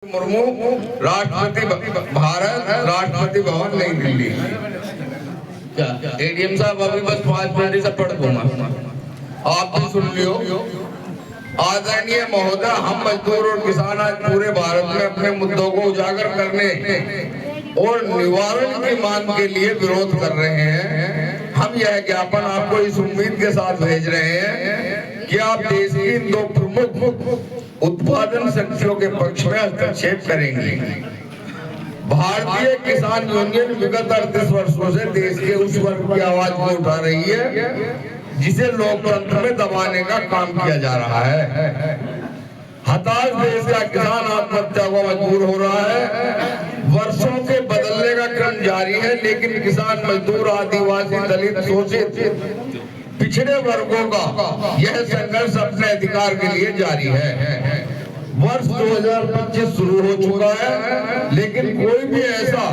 मुर्मू, राष्ट्रपति भारत, राष्ट्रपति भवन नई दिल्ली। क्या एडीएम साहब अभी बस 5 मिनट से पढ़ दूंगा, आप भी सुन लियो। आदरणीय महोदय, हम मजदूर और किसान आज पूरे भारत में अपने मुद्दों को उजागर करने और निवारण की मांग के लिए विरोध कर रहे हैं। हम यह ज्ञापन आपको इस उम्मीद के साथ भेज रहे हैं कि आप देश की इन 2 प्रमुख उत्पादन शक्तियों के पक्ष में हस्तक्षेप करेंगे। भारतीय किसान यूनियन विगत 38 वर्षों से देश के उस वर्ग की आवाज को उठा रही है जिसे लोकतंत्र में दबाने का काम किया जा रहा है। हताश देश का किसान आत्महत्या को मजबूर हो रहा है। वर्षों के बदलने का क्रम जारी है, लेकिन किसान, मजदूर, आदिवासी, दलित, शोषित पिछड़े वर्गों का यह संघर्ष अपने अधिकार के लिए जारी है। वर्ष 2025 शुरू हो चुका है, लेकिन कोई भी ऐसा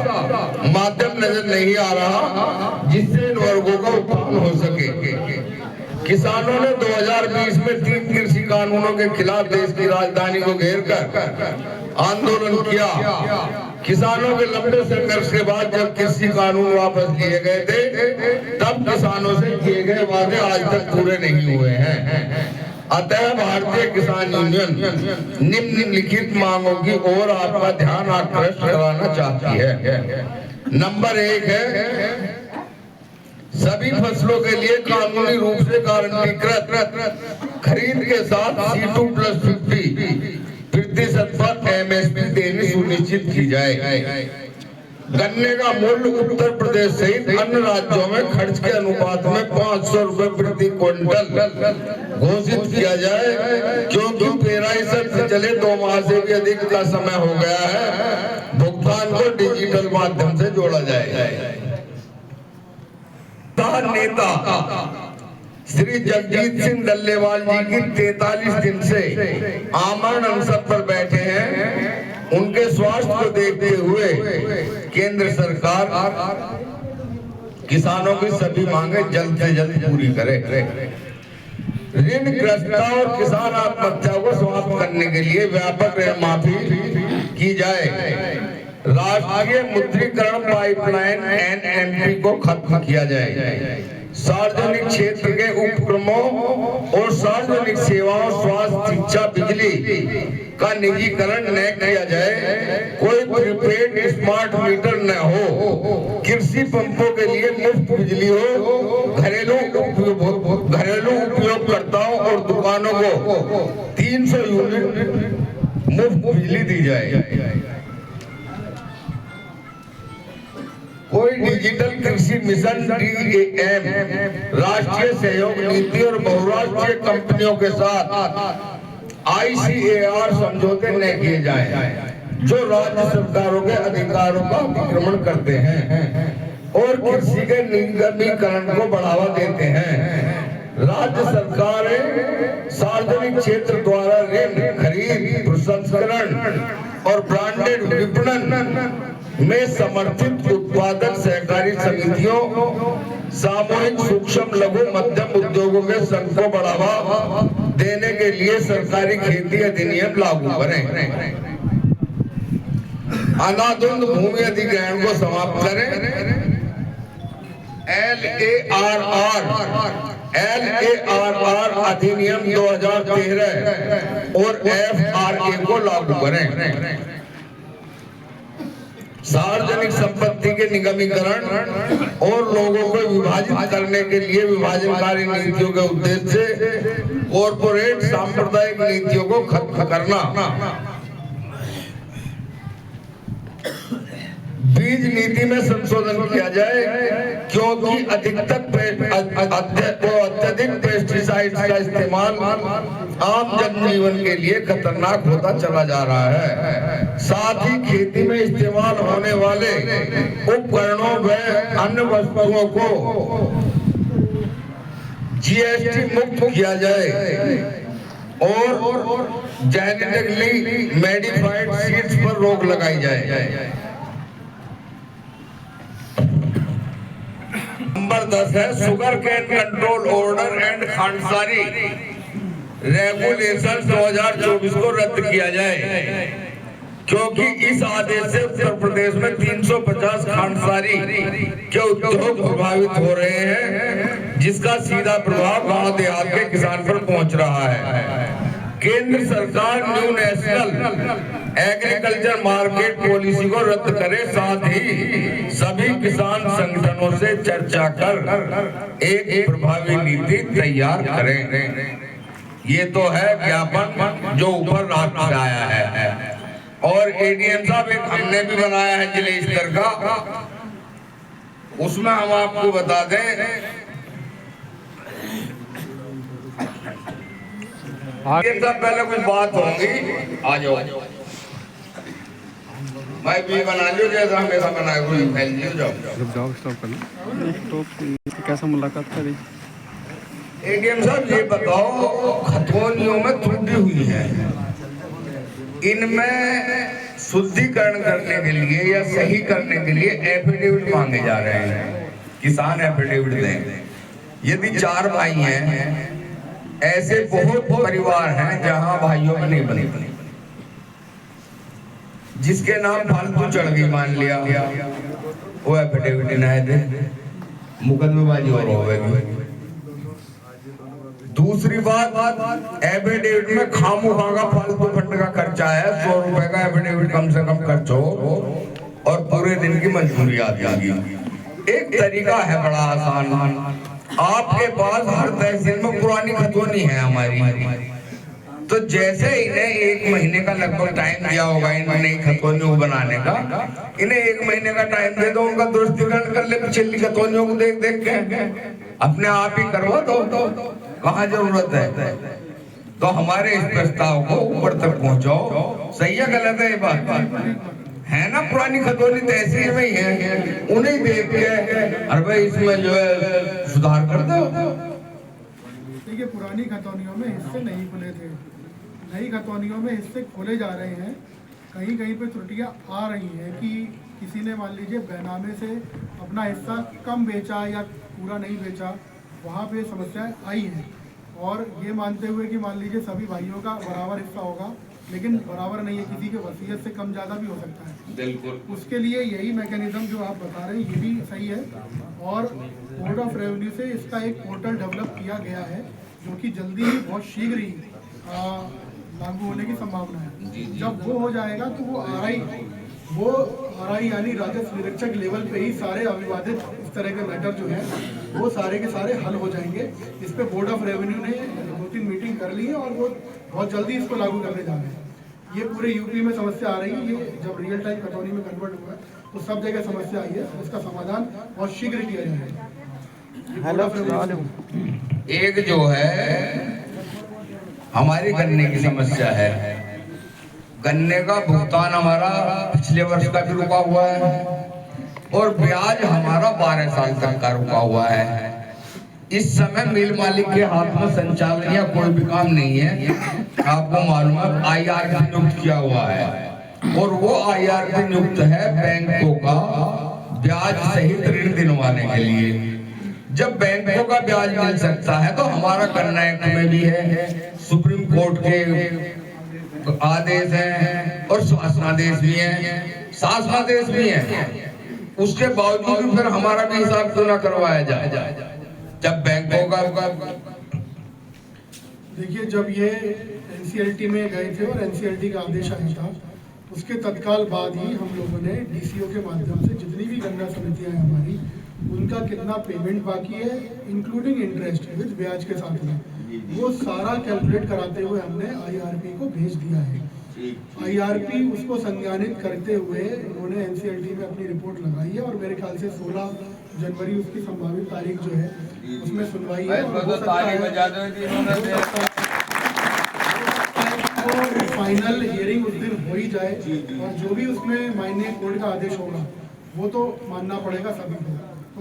माध्यम नजर नहीं आ रहा जिससे इन वर्गों का उत्थान हो सके। किसानों ने 2020 में 3 कृषि कानूनों के खिलाफ देश की राजधानी को घेरकर आंदोलन किया। किसानों के लंबे संघर्ष के बाद जब कृषि कानून वापस लिए गए थे, तब किसानों से किए गए वादे आज तक पूरे नहीं हुए हैं। अतः भारतीय किसान यूनियन निम्नलिखित मांगों की ओर आपका ध्यान आकृष्ट कराना चाहती है। नंबर 1 है, सभी फसलों के लिए कानूनी रूप से गारंटीकृत खरीद के साथ C2+50% पर एमएसपी देनी सुनिश्चित की जाए। गन्ने का मूल्य उत्तर प्रदेश सहित अन्य राज्यों में खर्च के अनुपात में 500 रुपए प्रति क्विंटल घोषित किया जाए, क्योंकि पेराई सत्र चले 2 माह से भी अधिक का समय हो गया है। भुगतान को डिजिटल माध्यम से जोड़ा जाए। नेता श्री जगजीत सिंह डल्लेवाल जी की 43 दिन से आमरण अनशन पर बैठे हैं। उनके स्वास्थ्य को देखते हुए केंद्र सरकार किसानों की सभी मांगे जल्द से जल्द पूरी करे। ऋणग्रस्तता और किसान आत्महत्या को समाप्त करने के लिए व्यापक ऋण माफी की जाए। राष्ट्रीय मुद्रीकरण पाइपलाइन एनएमपी को खत्म किया जाए। सार्वजनिक क्षेत्र के उपक्रमों और सार्वजनिक सेवाओं, स्वास्थ्य, शिक्षा, बिजली का निजीकरण न किया जाए। कोई प्रीपेड स्मार्ट मीटर न हो। कृषि पंपों के लिए मुफ्त बिजली हो। घरेलू उपयोगकर्ताओं और दुकानों को 300 यूनिट मुफ्त बिजली दी जाए। कोई डिजिटल कृषि मिशन DAM, राष्ट्रीय सहयोग नीति और बहुराष्ट्रीय कंपनियों के साथ ICAR समझौते न किए जाएं, जो राज्य सरकारों के अधिकारों का अतिक्रमण करते हैं और कृषि के निगमीकरण को बढ़ावा देते हैं। राज्य सरकारें सार्वजनिक क्षेत्र द्वारा ऋण खरीद, प्रसंस्करण और ब्रांडेड विपणन में समर्थित उत्पादक सहकारी समितियों, सामूहिक सूक्ष्म लघु मध्यम उद्योगों के संघ को बढ़ावा देने के लिए सरकारी खेती अधिनियम लागू करें। अनाधुंध भूमि अधिग्रहण को समाप्त करें। LARR अधिनियम 2013 और FRA को लागू करें। सार्वजनिक संपत्ति के निगमीकरण और लोगों को विभाजित करने के लिए विभाजनकारी नीतियों के उद्देश्य से कॉर्पोरेट सांप्रदायिक नीतियों को खत्म करना। बीज नीति में संशोधन किया जाए, क्योंकि अत्यधिक पेस्टिसाइड्स का इस्तेमाल आम जनजीवन के लिए खतरनाक होता चला जा रहा है। साथ ही खेती में इस्तेमाल होने वाले उपकरणों व अन्य वस्तुओं को GST मुक्त किया जाए और जेनेटिकली मॉडिफाइड सीड्स पर रोक लगाई जाए। नंबर 10 है, sugar cane control order and khandsari regulation 2024 को रद्द किया जाए। क्योंकि इस आदेश से उत्तर प्रदेश में 350 खांडसारी के उद्योग प्रभावित हो रहे हैं, जिसका सीधा प्रभाव गांव देहात के किसान पर पहुंच रहा है। केंद्र सरकार new national agriculture market policy को रद्द करे, साथ ही सभी किसान संगठनों से चर्चा कर एक प्रभावी नीति तैयार करें। ये तो है ज्ञापन जो ऊपर रात में आया है। और एडीएम साहब एक हमने भी बनाया है जिले स्तर का, उसमें हम आपको बता दें एडीएम साहब पहले कुछ बात होंगी, आ जाओ भाई भी बना लियो जैसा हमेशा बनाए हुए फैल लियो जाओ स्टॉप कर लो। तो कैसा मुलाकात करी एडीएम साहब ये बताओ, खतौनियों में त्रुटि हुई है, इनमें शुद्धिकरण करने के लिए या सही करने के लिए एफिडेविट मांगे जा रहे हैं। किसान एफिडेविट दें। यदि 4 भाई हैं, ऐसे बहुत परिवार हैं जहां भाइयों में नहीं बनी, जिसके नाम फालतू चढ़ गई, मान लिया वो एफिडेविट नहीं दे, मुकदमेबाजी और होगी। दूसरी बात, एफिडेविट में खामोखा का फालतू फंड का खर्चा है, 100 रुपए का एफिडेविट कम से कम खर्च हो और पूरे दिन की मंजूरी आ जाएगी। एक तरीका है बड़ा आसान, आपके पास हर तहसील में पुरानी खतौनी है हमारी, तो जैसे इन्हें 1 महीने का लगभग टाइम दिया होगा इन नई खतौनियों को बनाने का, इन्हें 1 महीने का टाइम दे दो, उनका दुरुस्तीकरण कर ले, पिछली खतौनियों को देख देख के अपने आप ही करवा दो, कहाँ जरूरत है। तो हमारे इस प्रस्ताव को ऊपर तक पहुंचाओ। सही है गलत है ये बात है ना? पुरानी खतौनी तहसील में ही है, उन्हें देख के अरे भाई इसमें जो है सुधार कर दो। देखिए, पुरानी खतौनियों में हिस्से नहीं खुले थे, नई खतौनियों में हिस्से खोले जा रहे हैं। कहीं कहीं पे त्रुटियां आ रही हैं कि किसी ने मान लीजिए बेनामे से अपना हिस्सा कम बेचा या पूरा नहीं बेचा, वहाँ पे समस्याएं आई हैं। और ये मानते हुए कि मान लीजिए सभी भाइयों का बराबर हिस्सा होगा, लेकिन बराबर नहीं है, किसी के वसीयत से कम ज़्यादा भी हो सकता है। बिल्कुल, उसके लिए यही मैकेनिज्म जो आप बता रहे हैं ये भी सही है। और बोर्ड ऑफ रेवेन्यू से इसका एक पोर्टल डेवलप किया गया है, जो कि जल्दी ही बहुत शीघ्र ही लागू होने की संभावना है। जब वो हो जाएगा तो वो आरआई यानी राजस्व निरीक्षक लेवल पे ही सारे अविवादित इस तरह के मैटर जो है वो सारे के सारे हल हो जाएंगे। इस पे बोर्ड ऑफ रेवेन्यू ने 2-3 मीटिंग कर ली है और वो बहुत जल्दी इसको लागू करने जा रहे हैं। ये पूरे यूपी में समस्या आ रही है, ये जब रियल टाइम खतौनी में कन्वर्ट हुआ है तो सब जगह समस्या आई है, इसका समाधान बहुत शीघ्र किया जाएगा। एक जो है हमारी गन्ने की समस्या है, गन्ने का भुगतान हमारा पिछले वर्ष का भी रुका हुआ है और ब्याज हमारा 12 साल तक का रुका हुआ है। इस समय मिल मालिक के हाथ में संचालन या कोई भी काम नहीं है। आपको मालूम है आईआरपी नियुक्त किया हुआ है और वो आईआरपी नियुक्त है बैंकों का ब्याज सहित ऋण दिलवाने के लिए। जब बैंकों का ब्याज मिल सकता है तो हमारा करना एक्ट में भी है, सुप्रीम कोर्ट के आदेश हैं और शासनादेश भी हैं, शासनादेश भी हैं, उसके बावजूद भी फिर हमारा भी हिसाब क्यों ना करवाया जाए जब बैंकों का। देखिए, जब ये एनसीएलटी में गए थे और एनसीएलटी का आदेश आया था, उसके तत्काल बाद ही हम लोगों ने डीसीओ के माध्यम से जितनी भी गन्ना समितियां हैं हमारी, उनका कितना पेमेंट बाकी है इंक्लूडिंग इंटरेस्ट विद ब्याज के साथ में, वो सारा कैलकुलेट कराते हुए हमने आईआरपी को भेज दिया है। आईआरपी उसको संज्ञानित करते हुए उन्होंने एनसीएलटी में अपनी रिपोर्ट लगाई है और मेरे ख्याल से 16 जनवरी उसकी संभावित तारीख जो है उसमें सुनवाई है। फाइनल हियरिंग उस दिन हो ही जाए और जो भी उसमें माननीय कोर्ट का आदेश होगा वो तो मानना पड़ेगा सभी को।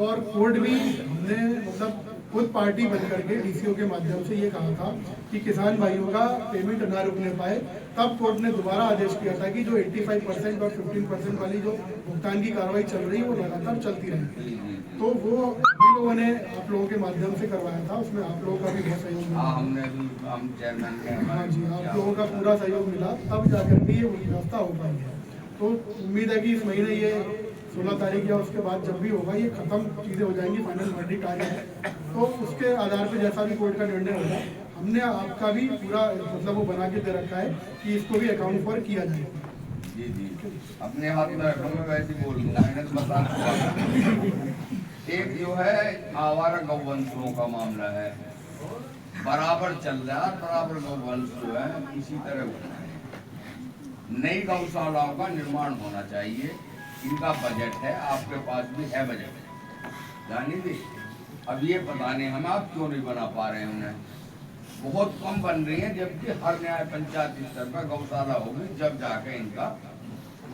और कोर्ट भी हमने मतलब खुद पार्टी बन करके डीसीओ के माध्यम से ये कहा था कि किसान भाइयों का पेमेंट ना रुकने पाए। तब कोर्ट ने दोबारा आदेश किया था कि जो 85% और 15% वाली जो भुगतान की कार्रवाई चल रही है वो लगातार चलती रहेगी। तो वो भी लोगों ने आप लोगों के माध्यम से करवाया था, उसमें आप लोगों का भी बहुत सहयोग मिला। हाँ जी, आप लोगों का पूरा सहयोग मिला, तब जाकर के ये व्यवस्था हो पाई है। तो उम्मीद है कि इस महीने ये 16 तारीख या उसके बाद जब भी होगा ये खत्म चीज़ें हो जाएंगी, फाइनल वर्डिक्ट आ जाए तो उसके आधार पर जैसा भी कोर्ट का निर्णय होगा हमने आपका भी पूरा मतलब वो बना के दे रखा है कि इसको भी अकाउंट पर किया जाए। जी जी, अपने हाथ में रखो, मैं वैसे बोल दूंगा, मैंने तो बता। एक जो है आवारा गौवंशों का मामला है, बराबर चल रहा है, बराबर गौवंश जो है इसी तरह होना है। नई गौशालाओं का निर्माण होना चाहिए, इनका बजट है, आपके पास भी है बजट, जानी थी। अब ये पता नहीं हमें आप क्यों नहीं बना पा रहे हैं, उन्हें बहुत कम बन रही है, जबकि हर न्याय पंचायत स्तर पर गौशाला होगी, जब जाके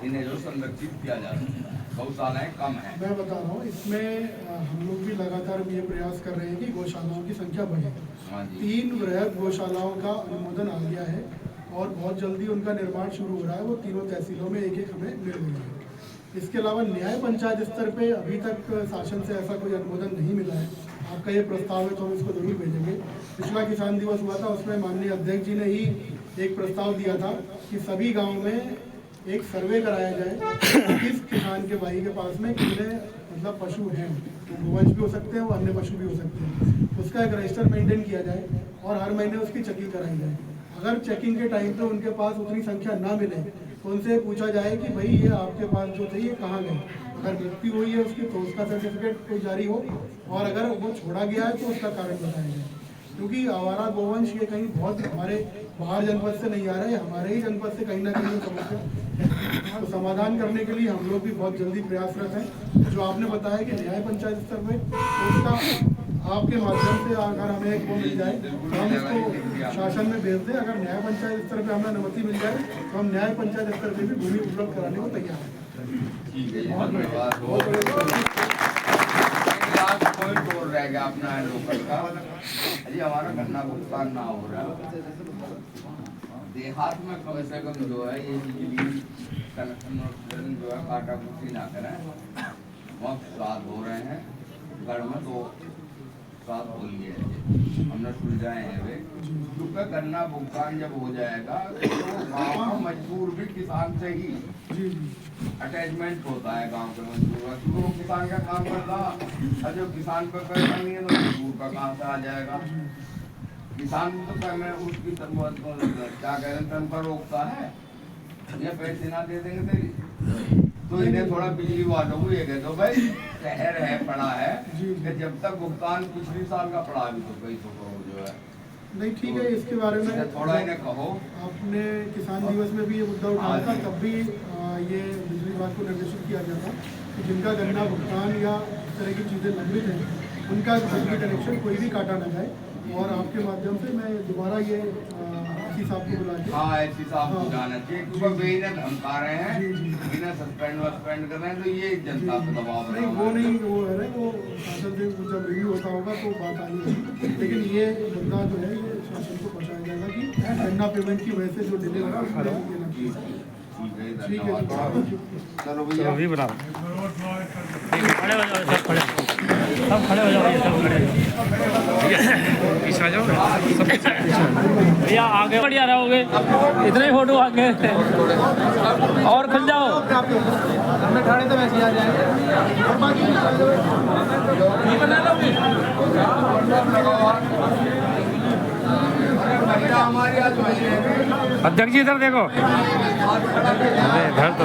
इन्हें जो संरक्षित किया जा सकता है। गौशालाएं कम है। मैं बता रहा हूँ, इसमें हम लोग भी लगातार ये प्रयास कर रहे हैं कि गौशालाओं की संख्या बढ़े। 3 वृहद गौशालाओं का अनुमोदन आ गया है और बहुत जल्दी उनका निर्माण शुरू हो रहा है। वो तीनों तहसीलों में एक एक हमें मिल गई है। इसके अलावा न्याय पंचायत स्तर पे अभी तक शासन से ऐसा कोई अनुमोदन नहीं मिला है। आपका ये प्रस्ताव है तो हम इसको जरूर भेजेंगे। पिछला किसान दिवस हुआ था, उसमें माननीय अध्यक्ष जी ने ही एक प्रस्ताव दिया था कि सभी गाँव में एक सर्वे कराया जाए, किस किसान के भाई के पास में कितने मतलब पशु हैं, तो गोवंश भी हो सकते हैं और अन्य पशु भी हो सकते हैं, उसका एक रजिस्टर मेंटेन किया जाए और हर महीने उसकी चेकिंग कराई जाए। अगर चेकिंग के टाइम पे उनके पास उतनी संख्या ना मिले तो उनसे पूछा जाए कि भाई ये आपके पास जो थे ये कहाँ गए। अगर मृत्यु हुई है उसकी तो उसका सर्टिफिकेट कोई जारी हो, और अगर वो छोड़ा गया है तो उसका कारण बताया जाए। क्योंकि आवारा गोवंश ये कहीं बहुत हमारे बाहर जनपद से नहीं आ रहा है, हमारे ही जनपद से कहीं ना कहीं समस्या तो समाधान करने के लिए हम लोग भी बहुत जल्दी प्रयासरत हैं। जो आपने बताया कि न्याय पंचायत स्तर पर तो उसका आपके माध्यम से अगर हमें एक वो मिल जाए तो हम इसको शासन में भेज दें। अगर न्याय पंचायत स्तर पर हमें अनुमति मिल जाए तो हम न्याय पंचायत स्तर पर भी भूमि उपलब्ध कराने को तैयार हैं। पॉइंट और रह गया अपना लोकल का, अजी हमारा गन्ना भुगतान ना हो रहा है। देहात में कम से कम जो है ये बिजली कनेक्शन जो है काटा कुटी ना करें, वक्त साथ हो रहे हैं, घर में तो साथ हो लिए हमने सुलझाए हैं वे, क्योंकि गन्ना भुगतान जब हो जाएगा तो गाँव मजदूर भी किसान से ही अटैचमेंट होता है। गांव के मजदूर का, क्योंकि वो किसान का काम करता, और जो किसान पर पैसा नहीं है तो मजदूर का कहाँ से आ जाएगा। किसान तो मैं उसकी क्या कह रहे हैं पर रोकता है, ये पैसे ना दे देंगे तेरी, तो इन्हें थोड़ा बिजली वालों को ये कह दो भाई शहर है पड़ा है कि जब तक भुगतान पिछले साल का पड़ा अभी तो कई तो करो जो है नहीं ठीक है। इसके बारे में थोड़ा इन्हें कहो। आपने किसान दिवस में भी ये मुद्दा उठाया था, तब भी ये बिजली विभाग को निर्देशित किया गया था कि जिनका गन्ना भुगतान या इस तरह की चीज़ें लंबित हैं उनका बिजली कनेक्शन कोई भी काटा ना जाए। और आपके माध्यम से मैं दोबारा ये एसपी साहब को बुला के एसपी साहब को जाना चाहिए, क्योंकि वे इन्हें धमका रहे हैं, इन्हें सस्पेंड कर रहे हैं, तो ये जनता पे दबाव नहीं वो नहीं वो है ना, वो शासन से जब रिव्यू होता होगा तो बात आई होगी। लेकिन ये मुद्दा जो है ये शासन को पहुँचाया जाएगा कि गन्ना पेमेंट की वजह से जो डिले हो रहा है। ठीक है, चलो भैया अभी बना खड़े हो जाओ, सब खड़े हो जाओ, सब खड़े पीछे आ जाओ, भैया आगे बढ़िया रहोगे, इतने ही फोटो आगे और खुल जाओ। हमने खड़े तो वैसे आ जाएंगे और बाकी अध्यक्ष जी इधर देखो, इधर तो